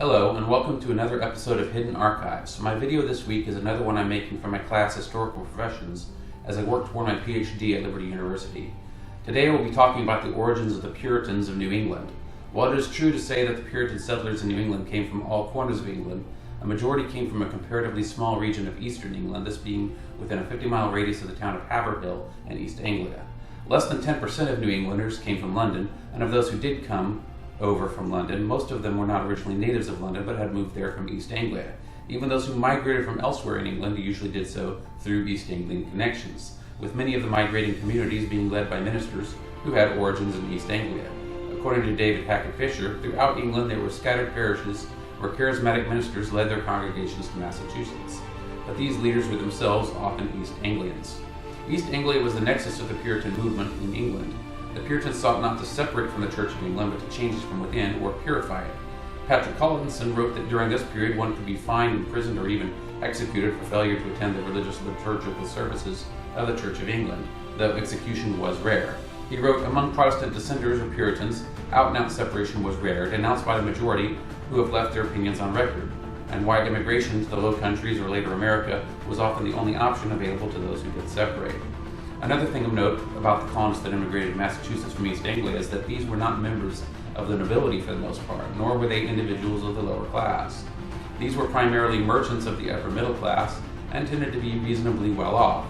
Hello, and welcome to another episode of Hidden Archives. My video this week is another one I'm making for my class Historical Professions as I work toward my PhD at Liberty University. Today we'll be talking about the origins of the Puritans of New England. While it is true to say that the Puritan settlers in New England came from all corners of England, a majority came from a comparatively small region of eastern England, this being within a 50-mile radius of the town of Haverhill in East Anglia. Less than 10% of New Englanders came from London, and of those who did come over from London, most of them were not originally natives of London but had moved there from East Anglia. Even those who migrated from elsewhere in England usually did so through East Anglian connections, with many of the migrating communities being led by ministers who had origins in East Anglia. According to David Hackett Fisher, throughout England there were scattered parishes where charismatic ministers led their congregations to Massachusetts, but these leaders were themselves often East Anglians. East Anglia was the nexus of the Puritan movement in England. The Puritans sought not to separate from the Church of England, but to change it from within or purify it. Patrick Collinson wrote that during this period one could be fined, imprisoned, or even executed for failure to attend the religious liturgical services of the Church of England, though execution was rare. He wrote, among Protestant dissenters or Puritans, out-and-out separation was rare, denounced by the majority who have left their opinions on record, and why immigration to the Low Countries or later America was often the only option available to those who did separate. Another thing of note about the colonists that immigrated to Massachusetts from East Anglia is that these were not members of the nobility for the most part, nor were they individuals of the lower class. These were primarily merchants of the upper middle class and tended to be reasonably well off.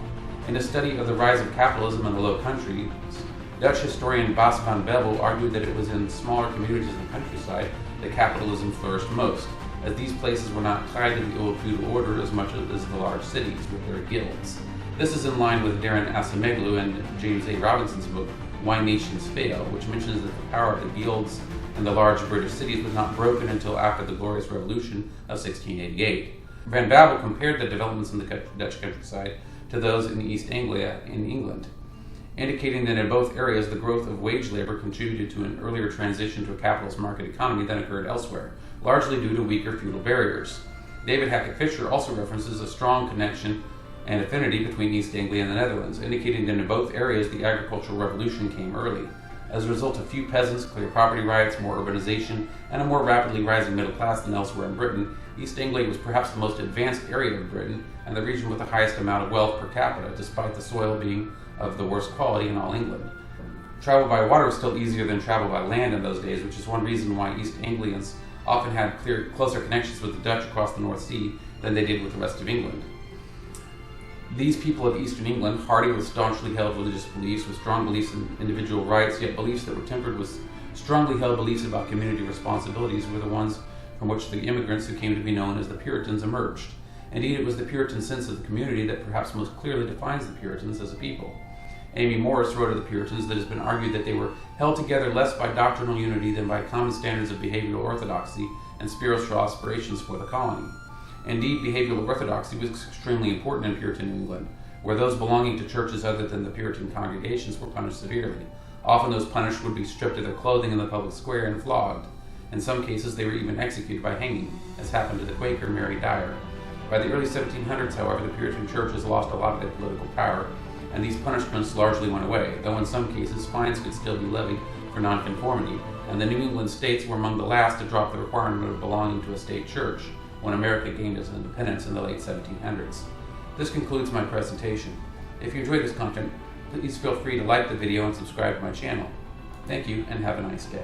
In a study of the rise of capitalism in the Low Countries, Dutch historian Bas van Bevel argued that it was in smaller communities in the countryside that capitalism flourished most, as these places were not tied to the old feudal order as much as the large cities with their guilds. This is in line with Darren Asimoglu and James A. Robinson's book, Why Nations Fail, which mentions that the power of the guilds in the large British cities was not broken until after the Glorious Revolution of 1688. Van Bavel compared the developments in the Dutch countryside to those in East Anglia in England, indicating that in both areas the growth of wage labor contributed to an earlier transition to a capitalist market economy than occurred elsewhere, largely due to weaker feudal barriers. David Hackett Fisher also references a strong connection and affinity between East Anglia and the Netherlands, indicating that in both areas the agricultural revolution came early. As a result of few peasants, clear property rights, more urbanization, and a more rapidly rising middle class than elsewhere in Britain, East Anglia was perhaps the most advanced area of Britain and the region with the highest amount of wealth per capita, despite the soil being of the worst quality in all England. Travel by water was still easier than travel by land in those days, which is one reason why East Anglians often had closer connections with the Dutch across the North Sea than they did with the rest of England. These people of Eastern England, hardy with staunchly held religious beliefs, with strong beliefs in individual rights, yet beliefs that were tempered with strongly held beliefs about community responsibilities, were the ones from which the immigrants who came to be known as the Puritans emerged. Indeed, it was the Puritan sense of the community that perhaps most clearly defines the Puritans as a people. Amy Morris wrote of the Puritans that it has been argued that they were held together less by doctrinal unity than by common standards of behavioral orthodoxy and spiritual aspirations for the colony. Indeed, behavioral orthodoxy was extremely important in Puritan New England, where those belonging to churches other than the Puritan congregations were punished severely. Often those punished would be stripped of their clothing in the public square and flogged. In some cases, they were even executed by hanging, as happened to the Quaker Mary Dyer. By the early 1700s, however, the Puritan churches lost a lot of their political power, and these punishments largely went away, though in some cases fines could still be levied for nonconformity, and the New England states were among the last to drop the requirement of belonging to a state church when America gained its independence in the late 1700s. This concludes my presentation. If you enjoyed this content, please feel free to like the video and subscribe to my channel. Thank you, and have a nice day.